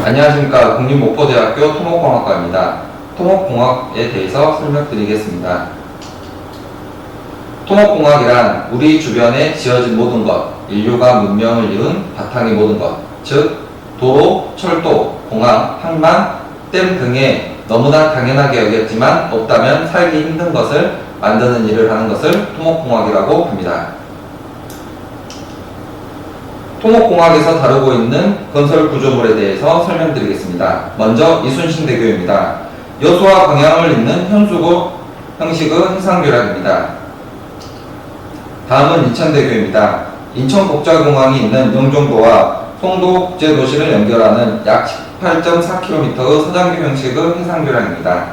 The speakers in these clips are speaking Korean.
안녕하십니까. 국립목포대학교 토목공학과입니다. 토목공학에 대해서 설명드리겠습니다. 토목공학이란 우리 주변에 지어진 모든 것, 인류가 문명을 이룬 바탕의 모든 것, 즉 도로, 철도, 공항, 항만, 댐 등에 너무나 당연하게 여겼지만 없다면 살기 힘든 것을 만드는 일을 하는 것을 토목공학이라고 합니다. 토목공학에서 다루고 있는 건설 구조물에 대해서 설명드리겠습니다. 먼저 이순신대교입니다. 여수와 광양을 잇는 현수구 형식의 해상교량입니다. 다음은 인천대교입니다. 인천국제공항이 있는 영종도와 송도국제도시를 연결하는 약 18.4km의 서장교 형식의 해상교량입니다.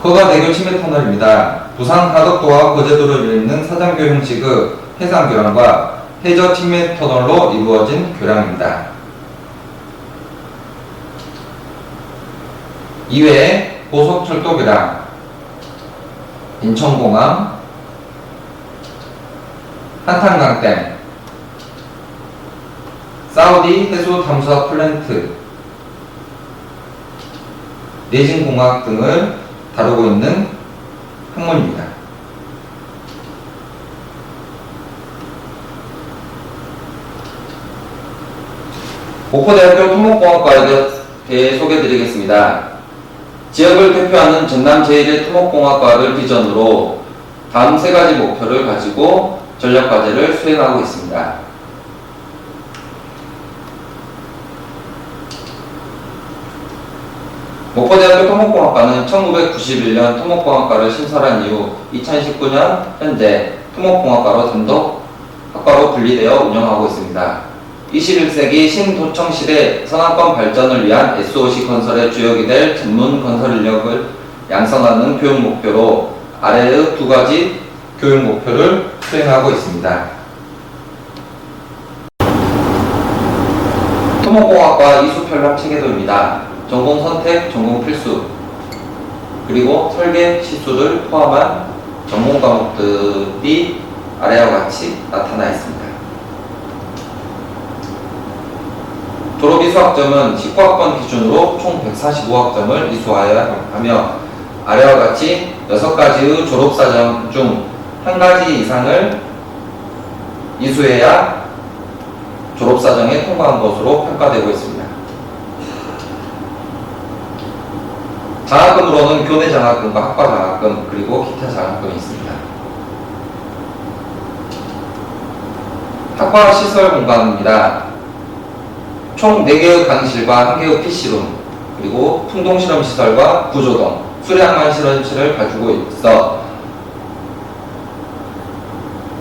거가대교 침해터널입니다. 부산 하덕도와 거제도를 잇는 서장교 형식의 해상교량과 해저 침해터널로 이루어진 교량입니다. 이외에 고속철도교량, 인천공항, 한탄강댐, 사우디 해수탐사 플랜트, 내진공학 등을 다루고 있는 학문입니다. 목포대학교 토목공학과에 대해 소개해드리겠습니다. 지역을 대표하는 전남 제1의 토목공학과를 비전으로 다음 세 가지 목표를 가지고 전략과제를 수행하고 있습니다. 목포대학교 토목공학과는 1991년 토목공학과를 신설한 이후 2019년 현재 토목공학과로 단독 학과로 분리되어 운영하고 있습니다. 21세기 신도청 시대 선악권 발전을 위한 SOC 건설의 주역이 될 전문 건설 인력을 양성하는 교육 목표로 아래의 두 가지 교육 목표를 수행하고 있습니다. 토목공학과 이수편락 체계도입니다. 전공 선택, 전공 필수, 그리고 설계 시수를 포함한 전공 과목들이 아래와 같이 나타나 있습니다. 졸업 이수학점은 19학번 기준으로 총 145학점을 이수하여야 하며 아래와 같이 6가지의 졸업사정 중 1가지 이상을 이수해야 졸업사정에 통과한 것으로 평가되고 있습니다. 장학금으로는 교내 장학금과 학과 장학금 그리고 기타 장학금이 있습니다. 학과 시설 공간입니다. 총 4개의 강의실과 1개의 PC룸, 그리고 풍동실험시설과 구조동, 수량만 실험실을 가지고 있어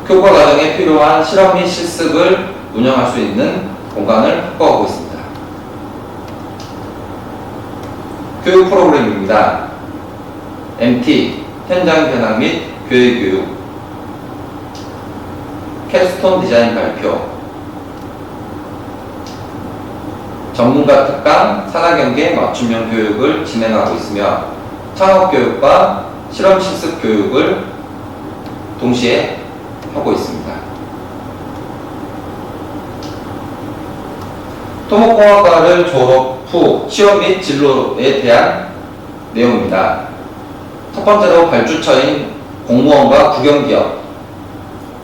교과 과정에 필요한 실험 및 실습을 운영할 수 있는 공간을 확보하고 있습니다. 교육 프로그램입니다. MT, 현장 견학 및 교육, 캡스톤 디자인 발표, 전문가 특강, 산학연계 맞춤형 교육을 진행하고 있으며 창업교육과 실험실습 교육을 동시에 하고 있습니다. 토목공학과를 졸업 후 취업 및 진로에 대한 내용입니다. 첫 번째로 발주처인 공무원과 국영기업,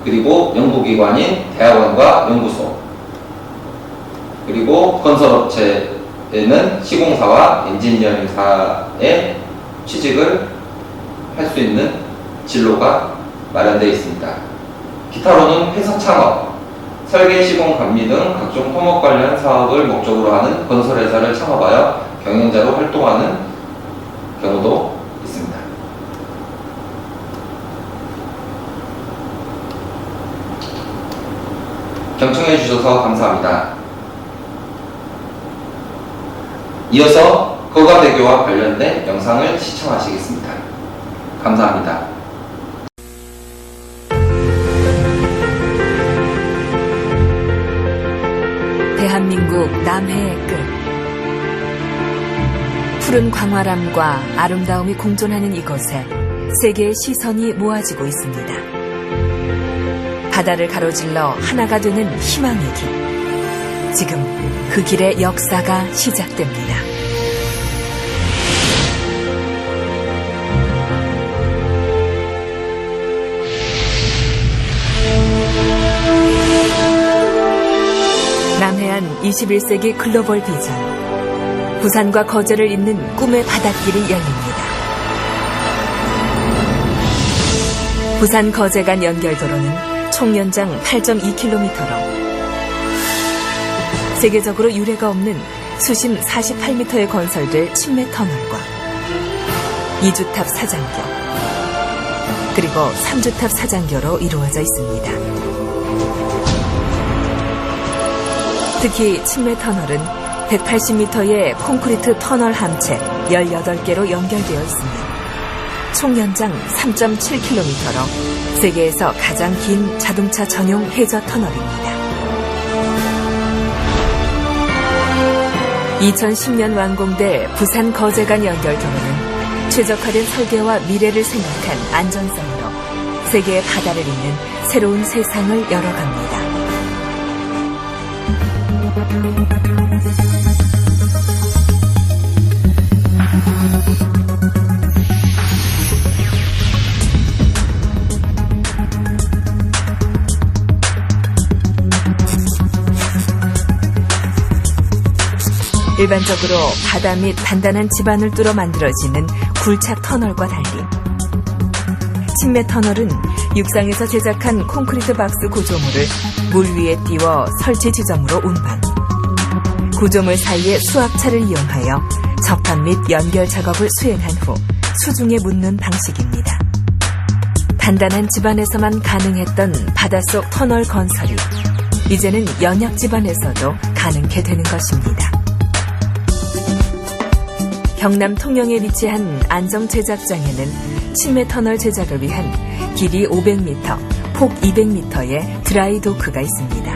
그리고 연구기관인 대학원과 연구소, 그리고 건설업체에는 시공사와 엔지니어링사에 취직을 할 수 있는 진로가 마련되어 있습니다. 기타로는 회사 창업, 설계, 시공, 감리 등 각종 토목 관련 사업을 목적으로 하는 건설회사를 창업하여 경영자로 활동하는 경우도 있습니다. 경청해 주셔서 감사합니다. 이어서 거가대교와 관련된 영상을 시청하시겠습니다. 감사합니다. 대한민국 남해의 끝. 푸른 광활함과 아름다움이 공존하는 이곳에 세계의 시선이 모아지고 있습니다. 바다를 가로질러 하나가 되는 희망의 길. 지금 그 길의 역사가 시작됩니다. 남해안 21세기 글로벌 비전. 부산과 거제를 잇는 꿈의 바닷길이 열립니다. 부산 거제 간 연결도로는 총 연장 8.2km로 세계적으로 유례가 없는 수심 48m에 건설될 침매 터널과 2주탑 사장교 그리고 3주탑 사장교로 이루어져 있습니다. 특히 침매 터널은 180m의 콘크리트 터널 함체 18개로 연결되어 있으며 총 연장 3.7km로 세계에서 가장 긴 자동차 전용 해저 터널입니다. 2010년 완공될 부산 거제 간 연결도로는 최적화된 설계와 미래를 생각한 안전성으로 세계의 바다를 잇는 새로운 세상을 열어갑니다. 일반적으로 바다 및 단단한 지반을 뚫어 만들어지는 굴착 터널과 달리 침매 터널은 육상에서 제작한 콘크리트 박스 구조물을 물 위에 띄워 설치 지점으로 운반. 구조물 사이에 수압차를 이용하여 접합 및 연결 작업을 수행한 후 수중에 묻는 방식입니다. 단단한 지반에서만 가능했던 바닷속 터널 건설이 이제는 연약 지반에서도 가능케 되는 것입니다. 경남 통영에 위치한 안정 제작장에는 침매 터널 제작을 위한 길이 500m, 폭 200m의 드라이 도크가 있습니다.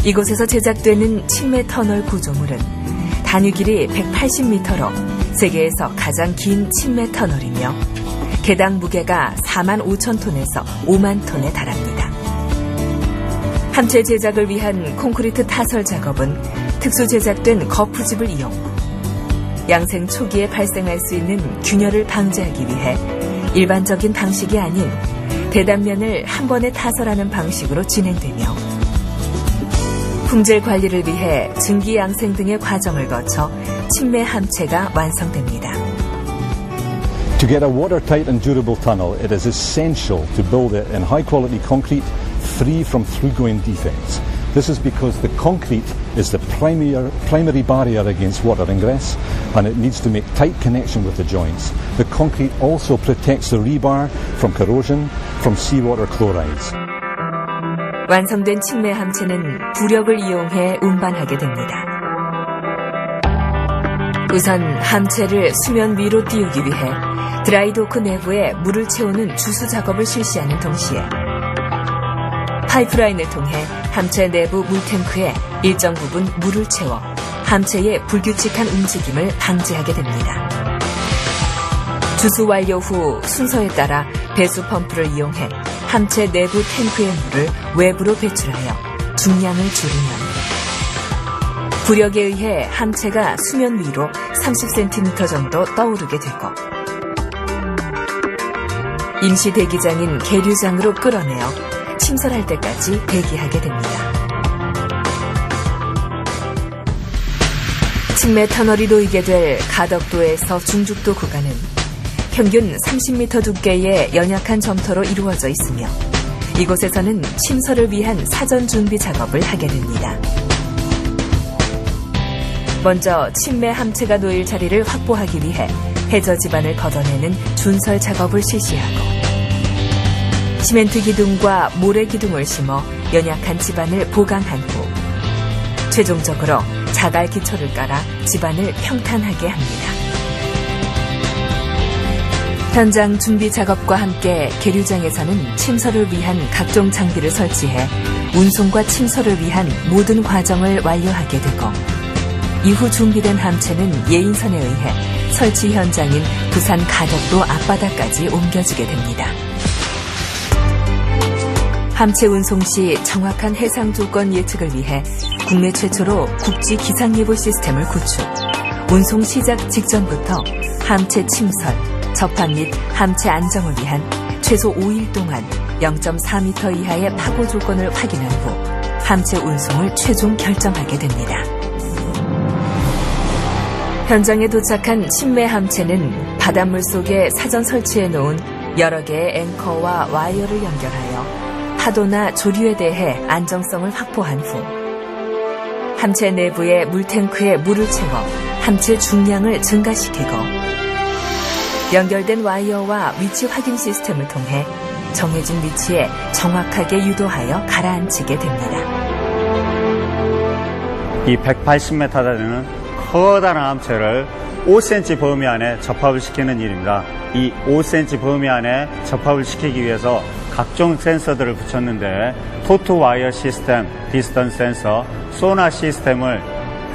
이곳에서 제작되는 침매 터널 구조물은 단위 길이 180m로 세계에서 가장 긴 침매 터널이며 개당 무게가 45,000톤에서 5만 톤에 달합니다. 함체 제작을 위한 콘크리트 타설 작업은 특수 제작된 거푸집을 이용 양생 초기에 발생할 수 있는 균열을 방지하기 위해 일반적인 방식이 아닌 대단면을 한 번에 타설하는 방식으로 진행되며 품질 관리를 위해 증기 양생 등의 과정을 거쳐 침매 함체가 완성됩니다. To get a watertight and durable tunnel, it is essential to build it in high-quality concrete, free from through-going defects. This is because the concrete is the primary barrier against water ingress, and it needs to make tight connection with the joints. The concrete also protects the rebar from corrosion, from seawater chlorides. 완성된 침매 함체는 부력을 이용해 운반하게 됩니다. 우선 함체를 수면 위로 띄우기 위해 드라이도크 내부에 물을 채우는 주수 작업을 실시하는 동시에 파이프라인을 통해 함체 내부 물탱크에 일정 부분 물을 채워 함체의 불규칙한 움직임을 방지하게 됩니다. 주수 완료 후 순서에 따라 배수 펌프를 이용해 함체 내부 탱크의 물을 외부로 배출하여 중량을 줄이면 부력에 의해 함체가 수면 위로 30cm 정도 떠오르게 되고 임시 대기장인 계류장으로 끌어내어 침설할 때까지 대기하게 됩니다. 침매 터널이 놓이게 될 가덕도에서 중죽도 구간은 평균 30m 두께의 연약한 점토로 이루어져 있으며 이곳에서는 침설을 위한 사전 준비 작업을 하게 됩니다. 먼저 침매 함체가 놓일 자리를 확보하기 위해 해저 지반을 걷어내는 준설 작업을 실시하고 시멘트 기둥과 모래 기둥을 심어 연약한 지반을 보강한 후 최종적으로 자갈 기초를 깔아 지반을 평탄하게 합니다. 현장 준비 작업과 함께 계류장에서는 침설을 위한 각종 장비를 설치해 운송과 침설을 위한 모든 과정을 완료하게 되고 이후 준비된 함체는 예인선에 의해 설치 현장인 부산 가덕도 앞바다까지 옮겨지게 됩니다. 함체 운송 시 정확한 해상 조건 예측을 위해 국내 최초로 국지 기상예보 시스템을 구축. 운송 시작 직전부터 함체 침설, 접합 및 함체 안정을 위한 최소 5일 동안 0.4m 이하의 파고 조건을 확인한 후 함체 운송을 최종 결정하게 됩니다. 현장에 도착한 침매 함체는 바닷물 속에 사전 설치해 놓은 여러 개의 앵커와 와이어를 연결하여 파도나 조류에 대해 안정성을 확보한 후 함체 내부의 물탱크에 물을 채워 함체 중량을 증가시키고 연결된 와이어와 위치 확인 시스템을 통해 정해진 위치에 정확하게 유도하여 가라앉히게 됩니다. 이 180m 되는 커다란 함체를 5cm 범위 안에 접합을 시키는 일입니다. 이 5cm 범위 안에 접합을 시키기 위해서 각종 센서들을 붙였는데 토트 와이어 시스템, 디스턴 센서, 소나 시스템을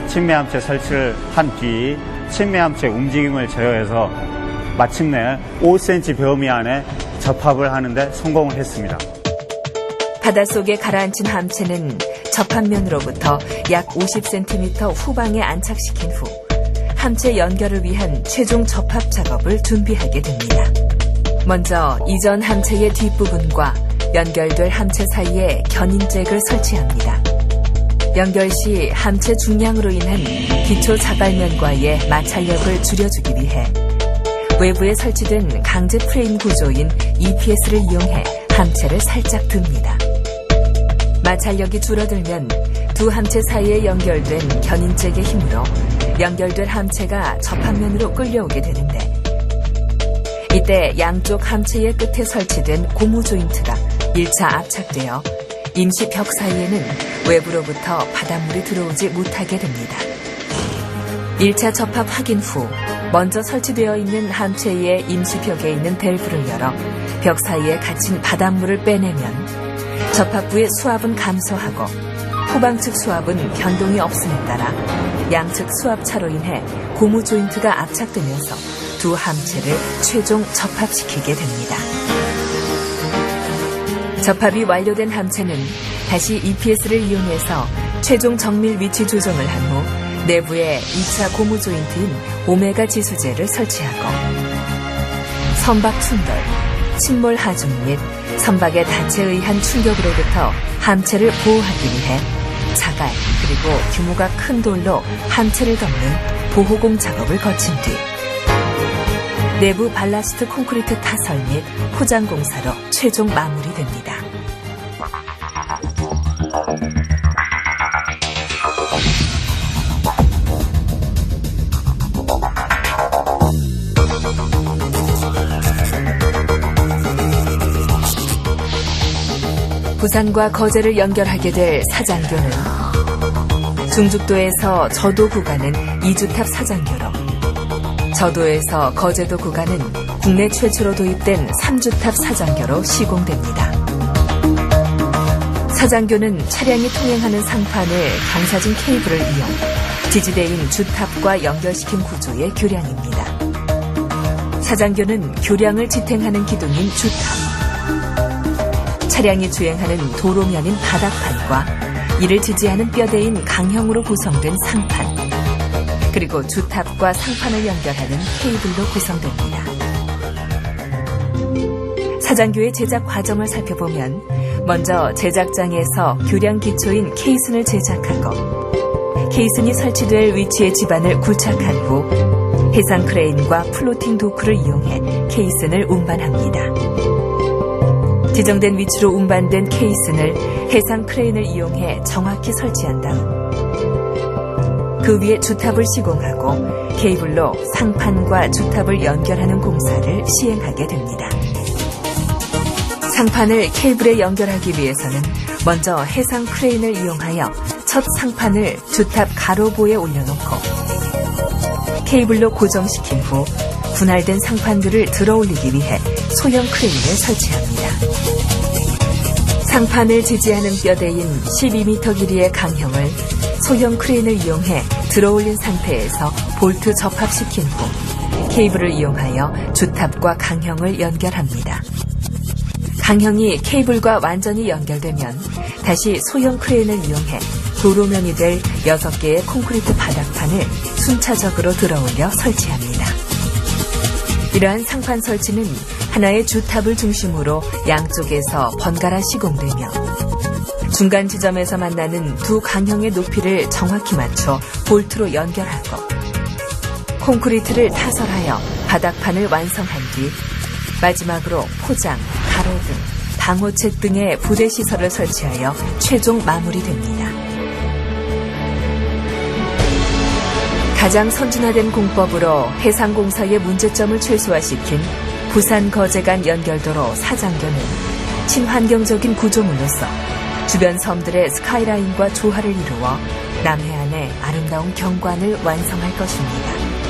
침매 함체 설치를 한 뒤 침매 함체 움직임을 제어해서 마침내 5cm 범위 안에 접합을 하는데 성공을 했습니다. 바닷속에 가라앉힌 함체는 접합면으로부터 약 50cm 후방에 안착시킨 후 함체 연결을 위한 최종 접합 작업을 준비하게 됩니다. 먼저 이전 함체의 뒷부분과 연결될 함체 사이에 견인잭을 설치합니다. 연결 시 함체 중량으로 인한 기초 자갈면과의 마찰력을 줄여주기 위해 외부에 설치된 강제 프레임 구조인 EPS를 이용해 함체를 살짝 듭니다. 마찰력이 줄어들면 두 함체 사이에 연결된 견인잭의 힘으로 연결된 함체가 접합면으로 끌려오게 되는데 이때 양쪽 함체의 끝에 설치된 고무 조인트가 1차 압착되어 임시 벽 사이에는 외부로부터 바닷물이 들어오지 못하게 됩니다. 1차 접합 확인 후 먼저 설치되어 있는 함체의 임시 벽에 있는 밸브를 열어 벽 사이에 갇힌 바닷물을 빼내면 접합부의 수압은 감소하고 후방 측 수압은 변동이 없음에 따라 양측 수압차로 인해 고무 조인트가 압착되면서 두 함체를 최종 접합시키게 됩니다. 접합이 완료된 함체는 다시 EPS를 이용해서 최종 정밀 위치 조정을 한 후 내부에 2차 고무 조인트인 오메가 지수제를 설치하고 선박 충돌, 침몰 하중 및 선박의 닫체에 의한 충격으로부터 함체를 보호하기 위해 자갈 그리고 규모가 큰 돌로 함체를 덮는 보호공 작업을 거친 뒤 내부 발라스트 콘크리트 타설 및 포장 공사로 최종 마무리됩니다. 부산과 거제를 연결하게 될 사장교는 중죽도에서 저도 구간은 2주탑 사장교로 저도에서 거제도 구간은 국내 최초로 도입된 3주탑 사장교로 시공됩니다. 사장교는 차량이 통행하는 상판을 경사진 케이블을 이용 지지대인 주탑과 연결시킨 구조의 교량입니다. 사장교는 교량을 지탱하는 기둥인 주탑, 차량이 주행하는 도로면인 바닥판과 이를 지지하는 뼈대인 강형으로 구성된 상판, 그리고 주탑과 상판을 연결하는 케이블로 구성됩니다. 사장교의 제작 과정을 살펴보면 먼저 제작장에서 교량 기초인 케이슨을 제작하고 케이슨이 설치될 위치의 지반을 굴착한 후 해상 크레인과 플로팅 도크를 이용해 케이슨을 운반합니다. 지정된 위치로 운반된 케이슨을 해상 크레인을 이용해 정확히 설치한 다음 그 위에 주탑을 시공하고 케이블로 상판과 주탑을 연결하는 공사를 시행하게 됩니다. 상판을 케이블에 연결하기 위해서는 먼저 해상 크레인을 이용하여 첫 상판을 주탑 가로부에 올려놓고 케이블로 고정시킨 후 분할된 상판들을 들어올리기 위해 소형 크레인을 설치합니다. 상판을 지지하는 뼈대인 12m 길이의 강형을 소형 크레인을 이용해 들어올린 상태에서 볼트 접합시킨 후 케이블을 이용하여 주탑과 강형을 연결합니다. 강형이 케이블과 완전히 연결되면 다시 소형 크레인을 이용해 도로면이 될 6개의 콘크리트 바닥판을 순차적으로 들어올려 설치합니다. 이러한 상판 설치는 하나의 주탑을 중심으로 양쪽에서 번갈아 시공되며 중간 지점에서 만나는 두 강형의 높이를 정확히 맞춰 볼트로 연결하고 콘크리트를 타설하여 바닥판을 완성한 뒤 마지막으로 포장, 가로 등 방호책 등의 부대 시설을 설치하여 최종 마무리됩니다. 가장 선진화된 공법으로 해상공사의 문제점을 최소화시킨 부산-거제 간 연결도로 4장교는 친환경적인 구조물로서 주변 섬들의 스카이라인과 조화를 이루어 남해안의 아름다운 경관을 완성할 것입니다.